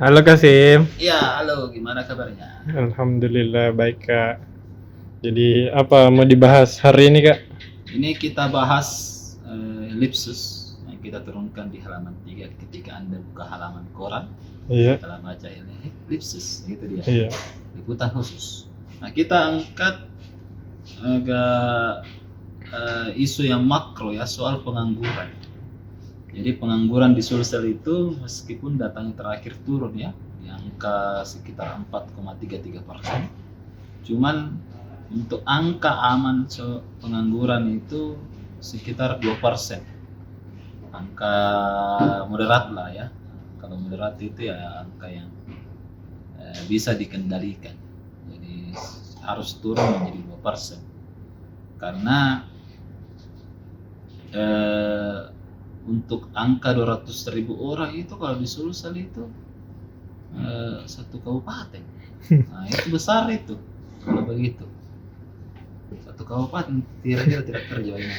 Halo Kasim. Iya, halo, gimana kabarnya? Alhamdulillah baik Kak. Jadi apa mau dibahas hari ini Kak? Ini kita bahas ellipsis yang kita turunkan di halaman 3 ketika Anda buka halaman koran Iya, setelah baca ini ellipsis, itu dia, iya, liputan khusus. Nah, kita angkat agak isu yang makro ya, soal pengangguran. Jadi pengangguran di Sulsel itu meskipun datanya terakhir turun ya, di angka sekitar 4,33%. Cuman untuk angka aman pengangguran itu sekitar 2%. Angka moderat lah ya. Kalau moderat itu ya angka yang bisa dikendalikan. Jadi harus turun menjadi 2%. Karena untuk angka 200.000 orang itu kalau di Sulsel itu satu kabupaten. Nah, itu besar itu kalau begitu. Satu kabupaten kira-kira tidak kerja ini.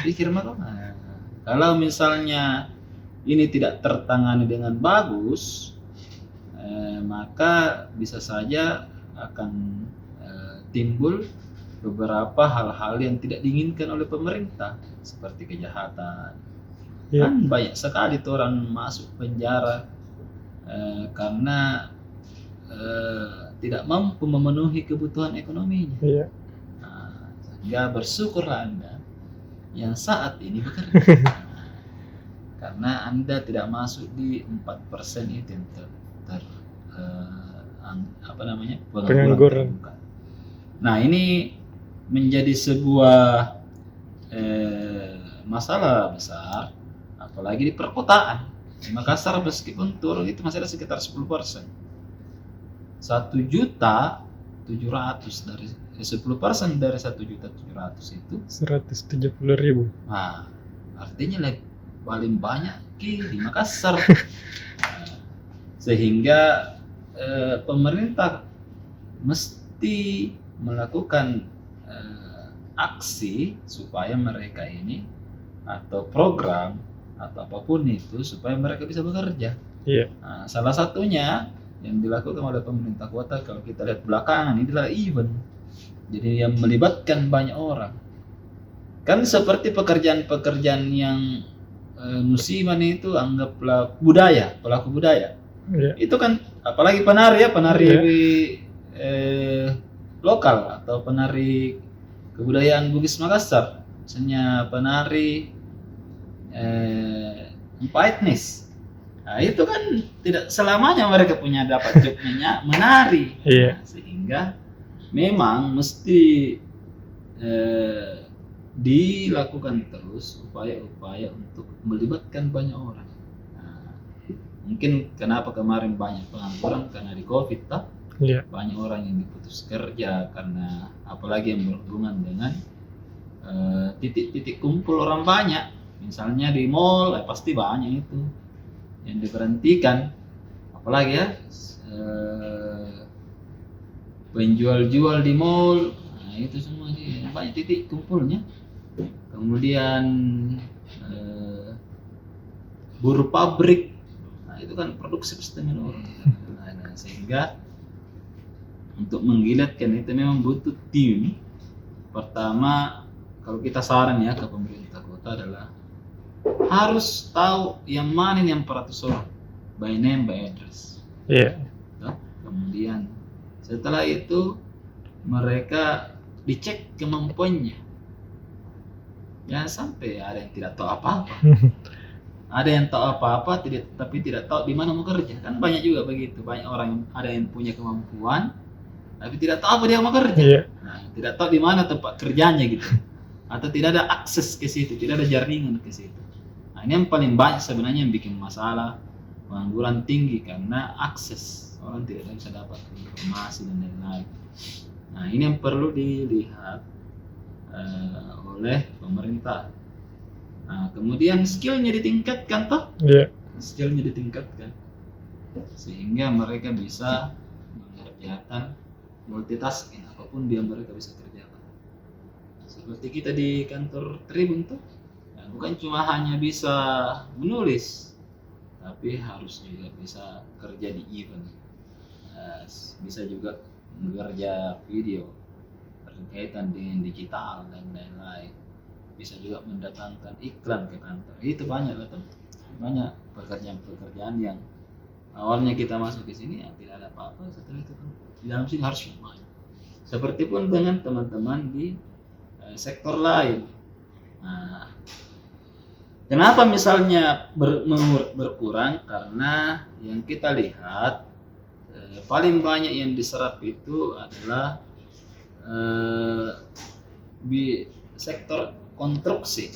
Pikir mah kalau misalnya ini tidak tertangani dengan bagus, maka bisa saja akan timbul beberapa hal-hal yang tidak diinginkan oleh pemerintah seperti kejahatan. iya, Kan banyak sekali tuh orang masuk penjara karena tidak mampu memenuhi kebutuhan ekonominya. iya. Nah, sehingga bersyukurlah Anda yang saat ini bekerja. Karena Anda tidak masuk di 4% itu yang apa namanya, Pengangguran. terbuka. Nah, ini menjadi sebuah masalah besar, apalagi di perkotaan. Di Makassar meskipun turun itu masih ada sekitar 10%. 1.700.000 dari 10% dari 1.700.000 itu 170.000. nah, artinya paling banyak di Makassar. Sehingga pemerintah mesti melakukan aksi supaya mereka ini atau program atau apapun itu supaya mereka bisa bekerja. Iya, Nah, salah satunya yang dilakukan oleh pemerintah kota kalau kita lihat belakangan ini adalah event. Jadi yang melibatkan banyak orang. Kan seperti pekerjaan-pekerjaan yang musiman itu anggaplah budaya, pelaku budaya. iya, Itu kan apalagi penari ya, penari iya, lokal atau penari kebudayaan Bugis Makassar. Misalnya penari empat etnis. Nah, itu kan tidak selamanya mereka punya dapat jobnya menari. iya, Nah, sehingga memang mesti dilakukan terus upaya-upaya untuk melibatkan banyak orang. Nah, mungkin kenapa kemarin banyak pengangguran karena di COVID, tak? iya, Banyak orang yang diputus kerja karena apalagi yang berhubungan dengan titik-titik kumpul orang banyak. Misalnya di mall, pasti banyak itu yang diberhentikan. Apalagi ya penjual-jual di mall, nah itu semua sih banyak titik kumpulnya. Kemudian buruh pabrik, nah itu kan produksi setengah orang. Nah, sehingga untuk menggilatkan itu memang butuh tim. Pertama, kalau kita saran ya ke pemerintah kota adalah harus tahu yang mana yang 400 orang, by name by address. iya, Kemudian setelah itu mereka dicek kemampuannya. Jangan sampai ada yang tidak tahu apa-apa. Ada yang tahu apa-apa tapi tidak tahu di mana mau kerja. Kan banyak juga begitu. Banyak orang yang ada yang punya kemampuan tapi tidak tahu apa dia mau kerja. iya, Nah, tidak tahu di mana tempat kerjanya gitu. Atau tidak ada akses ke situ, tidak ada jaringan ke situ. Nah, ini yang paling banyak sebenarnya yang bikin masalah pengangguran tinggi karena akses. Orang tidak bisa dapat informasi dan lain-lain. Nah, ini yang perlu dilihat oleh pemerintah. Nah, kemudian skillnya ditingkatkan toh, iya, skillnya ditingkatkan sehingga mereka bisa mengerjakan multitasking apapun dia mereka bisa kerjakan. Seperti kita di kantor Tribun tuh, bukan cuma hanya bisa menulis, tapi harus juga bisa kerja di event. Bisa juga bekerja video berkaitan dengan digital dan lain-lain. Bisa juga mendatangkan iklan ke kantor. Itu banyak lah teman. Banyak pekerjaan-pekerjaan yang awalnya kita masuk ke sini ya tidak ada apa-apa, setelah itu kan di dalam sini harus main. Seperti pun dengan teman-teman di sektor lain. Nah, kenapa misalnya berkurang? Karena yang kita lihat paling banyak yang diserap itu adalah di sektor konstruksi.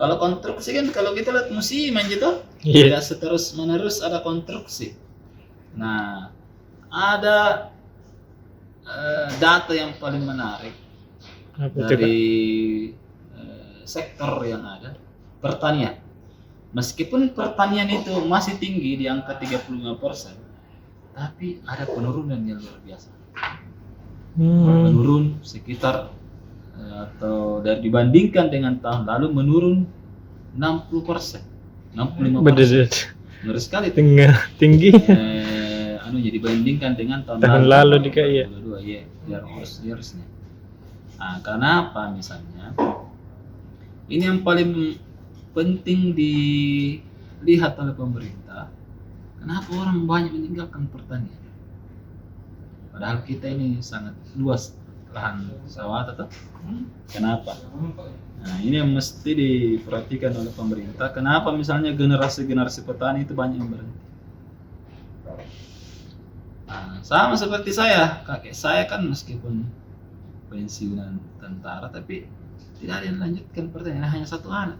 Kalau konstruksi kan kalau kita lihat musim gitu, tidak seterus menerus ada konstruksi. Nah, ada data yang paling menarik dari sektor yang ada, pertanian. Meskipun pertanian itu masih tinggi di angka 35%, tapi ada penurunan yang luar biasa. Menurun sekitar atau dibandingkan dengan tahun lalu menurun 60%, 65%. Benar sekali. Tinggi. Dibandingkan dengan tahun lalu juga ya. Yearsnya. Nah, kenapa misalnya? Ini yang paling penting dilihat oleh pemerintah. Kenapa orang banyak meninggalkan pertanian? Padahal kita ini sangat luas lahan sawah tetap. Kenapa? Nah, ini yang mesti diperhatikan oleh pemerintah. Kenapa misalnya generasi petani itu banyak yang berhenti? Nah, sama seperti saya, kakek saya kan meskipun pensiunan tentara tapi tidak ada yang lanjutkan pertanian, hanya satu orang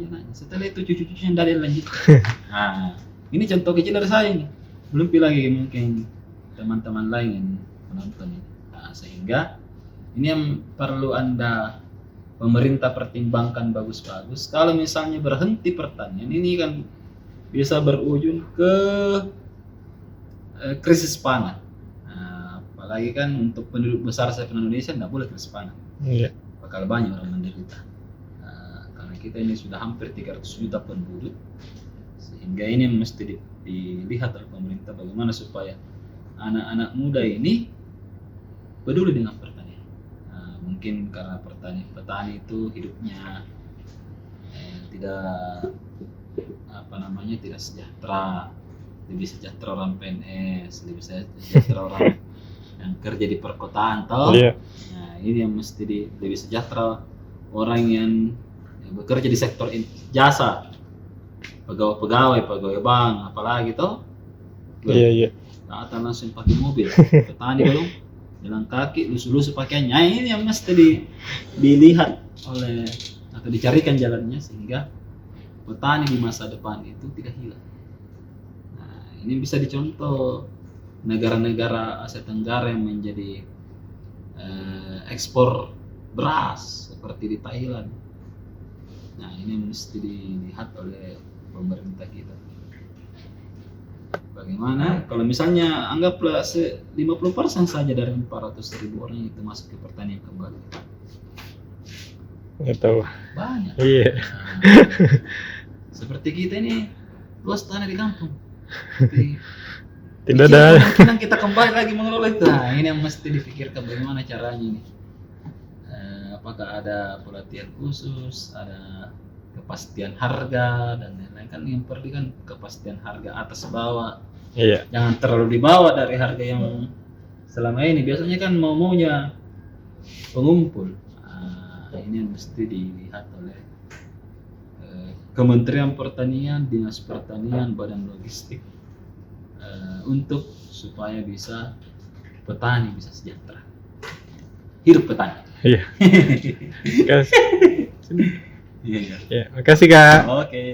jenazah. Setelah itu cucu-cucunya tidak ada yang lanjut. Nah, ini contoh kecil dari saya ini. Belum lagi mungkin teman-teman lain yang menonton ini. Nah, sehingga ini yang perlu Anda pemerintah pertimbangkan bagus-bagus. Kalau misalnya berhenti pertanian, ini kan bisa berujung ke krisis pangan. Nah, apalagi kan untuk penduduk besar seperti Indonesia tidak boleh krisis pangan. Iya. Bakal banyak orang menderita. Nah, karena kita ini sudah hampir 300 juta penduduk, sehingga ini mesti dilihat oleh pemerintah bagaimana supaya anak-anak muda ini peduli dengan pertanian. Nah, mungkin karena petani itu hidupnya tidak sejahtera. Lebih sejahtera orang PNS, lebih sejahtera orang yang kerja di perkotaan, toh. Yeah. Nah, ini yang mesti lebih sejahtera orang yang bekerja di sektor jasa, pegawai bank, apalagi toh. Iya. Datang langsung pakai mobil, petani belum jalan kaki, lusuh-lusuh pakaiannya. Nah, ini yang mesti dilihat oleh atau dicarikan jalannya sehingga petani di masa depan itu tidak hilang. Ini bisa dicontoh negara-negara Asia Tenggara yang menjadi ekspor beras seperti di Thailand. Nah, ini mesti dilihat oleh pemerintah kita. Bagaimana kalau misalnya anggaplah 50% saja dari 400.000 orang itu masuk ke pertanian kembali. Nggak tahu. Banyak. Iya. Nah, seperti kita ini luas tanah di kampung. Tidak ada kemungkinan kita kembali lagi mengelola itu. Nah, ini yang mesti dipikirkan bagaimana caranya ini. Apakah ada pelatihan khusus, ada kepastian harga dan lain-lain. Kan yang perlu kan kepastian harga atas bawah. Iya. Jangan terlalu dibawa dari harga yang selama ini. Biasanya kan maunya pengumpul. Nah, ini yang mesti dilihat oleh Kementerian Pertanian, Dinas Pertanian, Badan Logistik untuk supaya petani bisa sejahtera. Hidup petani. Iya. Makasih. Iya. Ya, makasih Kak. Oke.